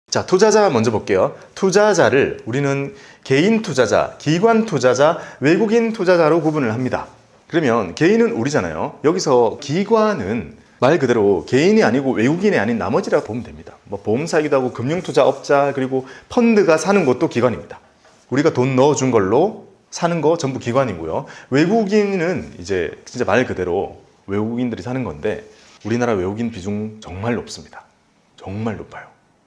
자, 투자자 먼저 볼게요. 투자자를 우리는 개인 투자자, 기관 투자자, 외국인 투자자로 구분을 합니다. 그러면 개인은 우리잖아요. 여기서 기관은 말 그대로 개인이 아니고 외국인이 아닌 나머지라고 보면 됩니다. 뭐 보험사이기도 하고 금융투자업자, 그리고 펀드가 사는 것도 기관입니다. 우리가 돈 넣어준 걸로 사는 거 전부 기관이고요. 외국인은 이제 진짜 말 그대로 외국인들이 사는 건데, 우리나라 외국인 비중 정말 높습니다. 정말 높아요.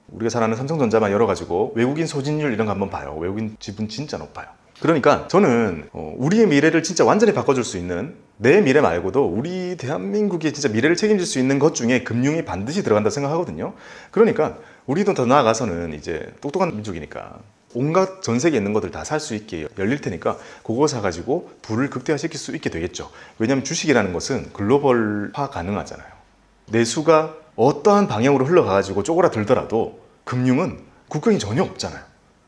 우리가 잘 아는 삼성전자만 열어가지고 외국인 소진율 이런 거 한번 봐요. 외국인 지분 진짜 높아요. 그러니까 저는 우리의 미래를 진짜 완전히 바꿔줄 수 있는, 내 미래 말고도 우리 대한민국의 진짜 미래를 책임질 수 있는 것 중에 금융이 반드시 들어간다 생각하거든요. 그러니까 우리도 더 나아가서는 이제 똑똑한 민족이니까 온갖 전 세계에 있는 것들 다 살 수 있게 열릴 테니까 그거 사가지고 부를 극대화시킬 수 있게 되겠죠. 왜냐하면 주식이라는 것은 글로벌화 가능하잖아요. 내수가 어떠한 방향으로 흘러가가지고 쪼그라들더라도 금융은 국경이 전혀 없잖아요.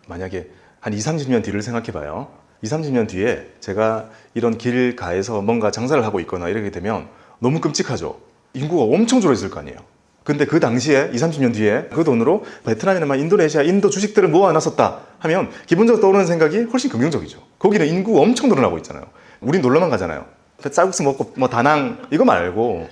만약에 한 20, 30년 뒤를 생각해봐요. 20, 30년 뒤에 제가 이런 길가에서 뭔가 장사를 하고 있거나 이렇게 되면 너무 끔찍하죠. 인구가 엄청 줄어있을 거 아니에요. 근데 그 당시에 20, 30년 뒤에 그 돈으로 베트남이나 인도네시아, 인도 주식들을 모아놨었다 하면 기본적으로 떠오르는 생각이 훨씬 긍정적이죠. 거기는 인구 엄청 늘어나고 있잖아요. 우린 놀러만 가잖아요. 쌀국수 먹고 뭐 다낭 이거 말고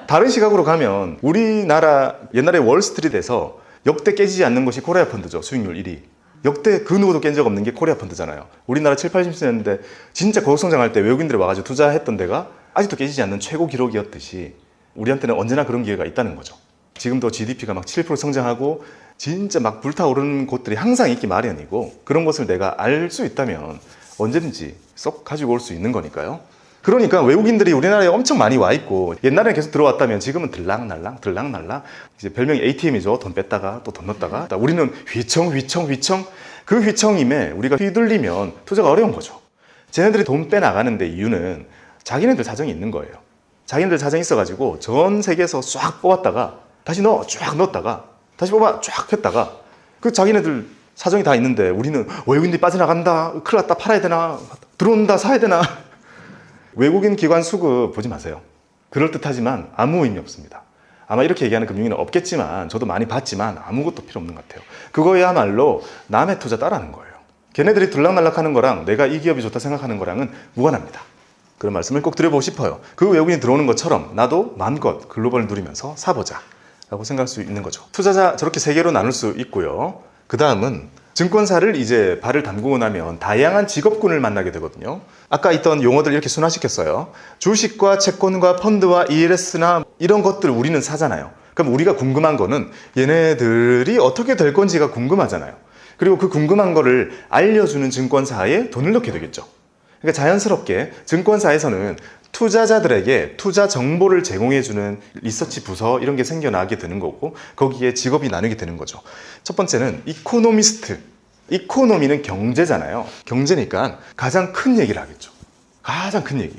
다른 시각으로 가면 우리나라 옛날에 월스트리트에서 역대 깨지지 않는 것이 코리아 펀드죠. 수익률 1위. 역대 그 누구도 깬 적 없는 게 코리아 펀드잖아요. 우리나라 7, 80년대 진짜 고속성장할 때 외국인들이 와가지고 투자했던 데가 아직도 깨지지 않는 최고 기록이었듯이 우리한테는 언제나 그런 기회가 있다는 거죠. 지금도 GDP가 막 7% 성장하고 진짜 막 불타오르는 곳들이 항상 있기 마련이고, 그런 것을 내가 알 수 있다면 언제든지 쏙 가지고 올 수 있는 거니까요. 그러니까 외국인들이 우리나라에 엄청 많이 와 있고, 옛날에는 계속 들어왔다면 지금은 들락날락 이제 별명이 ATM이죠. 돈 뺐다가 또 돈 넣었다가. 우리는 휘청 그 휘청임에 우리가 휘둘리면 투자가 어려운 거죠. 쟤네들이 돈 빼나가는데 이유는 자기네들 사정이 있는 거예요. 자기네들 사정이 있어가지고 전 세계에서 쫙 뽑았다가 다시 쫙 넣었다가 다시 뽑아 쫙 했다가, 그 자기네들 사정이 다 있는데 우리는 외국인들이 빠져나간다, 큰일 났다, 팔아야 되나, 들어온다, 사야 되나. 외국인 기관 수급 보지 마세요. 그럴듯하지만 아무 의미 없습니다. 아마 이렇게 얘기하는 금융인은 없겠지만 저도 많이 봤지만 아무것도 필요 없는 것 같아요. 그거야말로 남의 투자 따라하는 거예요. 걔네들이 들락날락하는 거랑 내가 이 기업이 좋다 생각하는 거랑은 무관합니다. 그런 말씀을 꼭 드려보고 싶어요. 그 외국인이 들어오는 것처럼 나도 마음껏 글로벌을 누리면서 사보자 라고 생각할 수 있는 거죠. 투자자 저렇게 세 개로 나눌 수 있고요. 그 다음은 증권사를 이제 발을 담그고 나면 다양한 직업군을 만나게 되거든요. 아까 있던 용어들 이렇게 순화시켰어요. 주식과 채권과 펀드와 ELS나 이런 것들 우리는 사잖아요. 그럼 우리가 궁금한 거는 얘네들이 어떻게 될 건지가 궁금하잖아요. 그리고 그 궁금한 거를 알려주는 증권사에 돈을 넣게 되겠죠. 그러니까 자연스럽게 증권사에서는 투자자들에게 투자 정보를 제공해주는 리서치 부서 이런 게 생겨나게 되는 거고, 거기에 직업이 나누게 되는 거죠. 첫 번째는 이코노미스트. 이코노미는 경제잖아요. 경제니까 가장 큰 얘기를 하겠죠. 가장 큰 얘기.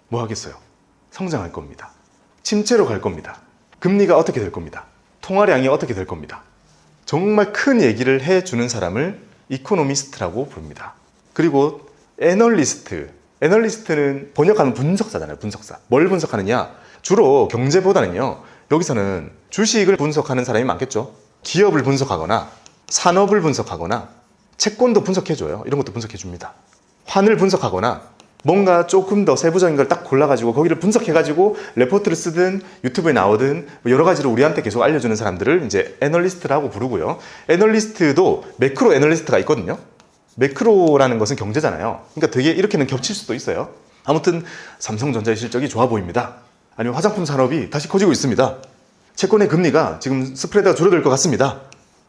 뭐 하겠어요? 성장할 겁니다. 침체로 갈 겁니다. 금리가 어떻게 될 겁니다. 통화량이 어떻게 될 겁니다. 정말 큰 얘기를 해주는 사람을 이코노미스트라고 부릅니다. 그리고 애널리스트는 번역하면 분석사잖아요. 분석사. 뭘 분석하느냐? 주로 경제보다는요, 여기서는 주식을 분석하는 사람이 많겠죠. 기업을 분석하거나 산업을 분석하거나 채권도 분석해줘요. 이런 것도 분석해줍니다. 환을 분석하거나 뭔가 조금 더 세부적인 걸 딱 골라가지고 거기를 분석해가지고 레포트를 쓰든 유튜브에 나오든 여러 가지로 우리한테 계속 알려주는 사람들을 이제 애널리스트라고 부르고요. 애널리스트도 매크로 애널리스트가 있거든요. 매크로라는 것은 경제잖아요. 그러니까 되게 이렇게는 겹칠 수도 있어요. 아무튼 삼성전자의 실적이 좋아 보입니다. 아니면 화장품 산업이 다시 커지고 있습니다. 채권의 금리가 지금 스프레드가 줄어들 것 같습니다.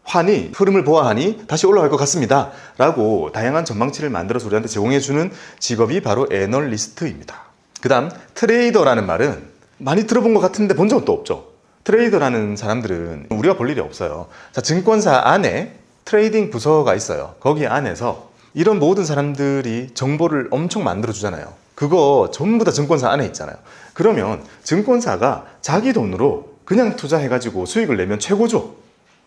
환이 흐름을 보아하니 다시 올라갈 것 같습니다. 라고 다양한 전망치를 만들어서 우리한테 제공해주는 직업이 바로 애널리스트입니다. 그 다음 트레이더라는 말은 많이 들어본 것 같은데 본 적은 또 없죠. 트레이더라는 사람들은 우리가 볼 일이 없어요. 자, 증권사 안에 트레이딩 부서가 있어요. 거기 안에서 이런 모든 사람들이 정보를 엄청 만들어 주잖아요. 그거 전부 다 증권사 안에 있잖아요. 그러면 증권사가 자기 돈으로 그냥 투자해가지고 수익을 내면 최고죠.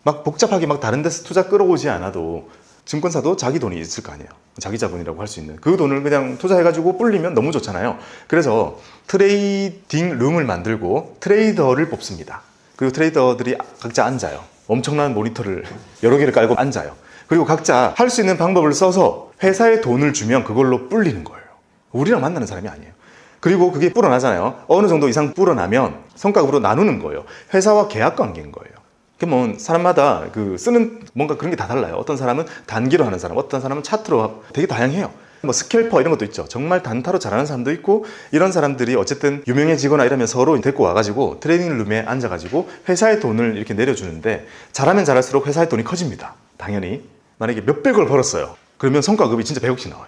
막 복잡하게 막 다른 데서 투자 끌어오지 않아도 증권사도 자기 돈이 있을 거 아니에요. 자기 자본이라고 할 수 있는 그 돈을 그냥 투자해가지고 불리면 너무 좋잖아요. 그래서 트레이딩 룸을 만들고 트레이더를 뽑습니다. 그리고 트레이더들이 각자 앉아요. 엄청난 모니터를 여러 개를 깔고 앉아요. 그리고 각자 할 수 있는 방법을 써서 회사에 돈을 주면 그걸로 불리는 거예요. 우리랑 만나는 사람이 아니에요. 그리고 그게 불어나잖아요. 어느 정도 이상 불어나면 성과급으로 나누는 거예요. 회사와 계약 관계인 거예요. 그러면 사람마다 그 쓰는 뭔가 그런 게 다 달라요. 어떤 사람은 단기로 하는 사람, 어떤 사람은 차트로 되게 다양해요. 뭐 스캘퍼 이런 것도 있죠. 정말 단타로 잘하는 사람도 있고, 이런 사람들이 어쨌든 유명해지거나 이러면 서로 데리고 와가지고 트레이닝 룸에 앉아가지고 회사의 돈을 이렇게 내려주는데, 잘하면 잘할수록 회사의 돈이 커집니다. 당연히. 만약에 몇백을 벌었어요. 그러면 성과급이 진짜 100억씩 나와요.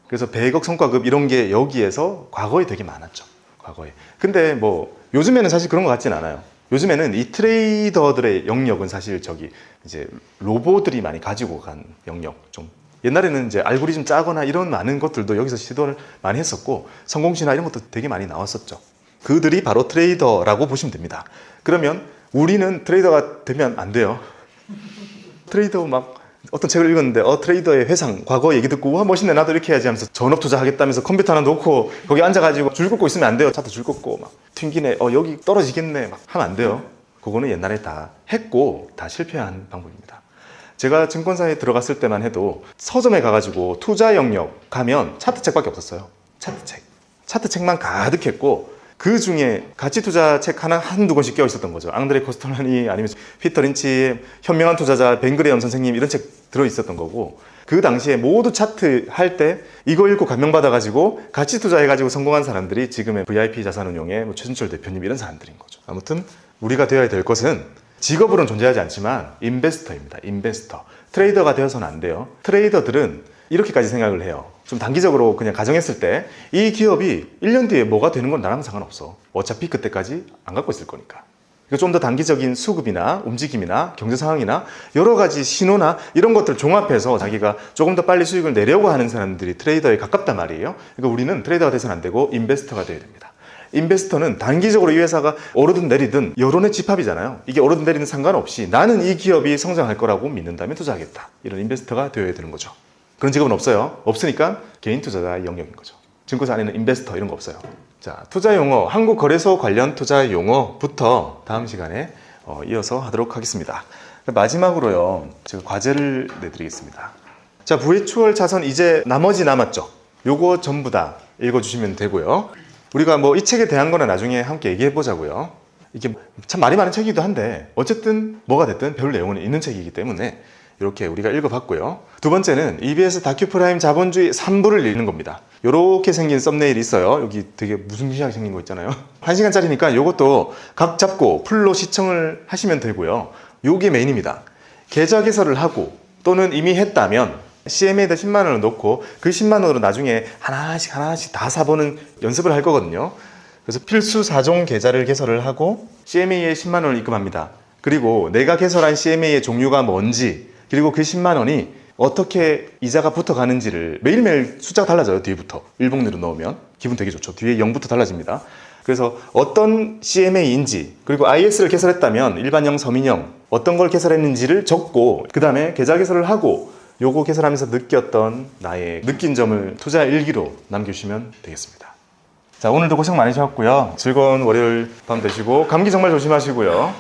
그래서 100억 성과급 이런 게 여기에서 과거에 되게 많았죠. 과거에. 근데 뭐 요즘에는 사실 그런 것 같진 않아요. 요즘에는 이 트레이더들의 영역은 사실 이제 로봇들이 많이 가지고 간 영역. 좀 옛날에는 이제 알고리즘 짜거나 이런 많은 것들도 여기서 시도를 많이 했었고, 성공신화 이런 것도 되게 많이 나왔었죠. 그들이 바로 트레이더라고 보시면 됩니다. 그러면 우리는 트레이더가 되면 안 돼요. 트레이더 막 어떤 책을 읽었는데 트레이더의 회상 과거 얘기 듣고 와 멋있네 나도 이렇게 해야지 하면서 전업 투자하겠다면서 컴퓨터 하나 놓고 거기 앉아가지고 줄 긋고 있으면 안 돼요. 차도 줄 긋고 막 튕기네 여기 떨어지겠네 막 하면 안 돼요. 그거는 옛날에 다 했고 다 실패한 방법입니다. 제가 증권사에 들어갔을 때만 해도 서점에 가가지고 투자 영역 가면 차트책밖에 없었어요. 차트책만 가득했고, 그 중에 가치 투자 책 한두 권씩 껴 있었던 거죠. 앙드레 코스톨라니 아니면 피터 린치, 현명한 투자자 벤그레엄 선생님 이런 책 들어 있었던 거고, 그 당시에 모두 차트 할 때 이거 읽고 감명받아가지고 가치 투자해가지고 성공한 사람들이 지금의 VIP 자산운용의 최순철 대표님 이런 사람들인 거죠. 아무튼 우리가 되어야 될 것은 직업으로는 존재하지 않지만 인베스터입니다. 인베스터. 트레이더가 되어서는 안 돼요. 트레이더들은 이렇게까지 생각을 해요. 좀 단기적으로 그냥 가정했을 때 이 기업이 1년 뒤에 뭐가 되는 건 나랑 상관없어. 어차피 그때까지 안 갖고 있을 거니까. 좀 더 단기적인 수급이나 움직임이나 경제 상황이나 여러 가지 신호나 이런 것들을 종합해서 자기가 조금 더 빨리 수익을 내려고 하는 사람들이 트레이더에 가깝단 말이에요. 그러니까 우리는 트레이더가 돼서는 안 되고 인베스터가 돼야 됩니다. 인베스터는 단기적으로 이 회사가 오르든 내리든 여론의 집합이잖아요. 이게 오르든 내리든 상관없이 나는 이 기업이 성장할 거라고 믿는다면 투자하겠다. 이런 인베스터가 되어야 되는 거죠. 그런 직업은 없어요. 없으니까 개인 투자자의 영역인 거죠. 증권사 안에는 인베스터 이런 거 없어요. 자, 투자 용어, 한국거래소 관련 투자 용어부터 다음 시간에 이어서 하도록 하겠습니다. 마지막으로요, 제가 과제를 내드리겠습니다. 자, 부의추월 차선 이제 나머지 남았죠. 요거 전부 다 읽어주시면 되고요. 우리가 뭐 이 책에 대한 거는 나중에 함께 얘기해 보자고요. 이게 참 말이 많은 책이기도 한데 어쨌든 뭐가 됐든 배울 내용은 있는 책이기 때문에 이렇게 우리가 읽어봤고요. 두 번째는 EBS 다큐프라임 자본주의 3부를 읽는 겁니다. 이렇게 생긴 썸네일이 있어요. 여기 되게 무시무시하게 생긴 거 있잖아요. 1시간짜리니까 이것도 각 잡고 풀로 시청을 하시면 되고요. 요게 메인입니다. 계좌 개설을 하고 또는 이미 했다면 CMA에다 10만 원을 넣고 그 10만 원으로 나중에 하나씩 다 사보는 연습을 할 거거든요. 그래서 필수 4종 계좌를 개설을 하고 CMA에 10만 원을 입금합니다. 그리고 내가 개설한 CMA의 종류가 뭔지, 그리고 그 10만 원이 어떻게 이자가 붙어가는지를 매일매일 숫자가 달라져요. 뒤부터 일봉리로 넣으면 기분 되게 좋죠. 뒤에 0부터 달라집니다. 그래서 어떤 CMA인지, 그리고 IS를 개설했다면 일반형, 서민형 어떤 걸 개설했는지를 적고 그 다음에 계좌 개설을 하고 요거 개설하면서 느꼈던 나의 느낀 점을 투자 일기로 남겨주시면 되겠습니다. 자, 오늘도 고생 많으셨고요. 즐거운 월요일 밤 되시고 감기 정말 조심하시고요.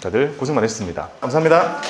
다들 고생 많으셨습니다. 감사합니다.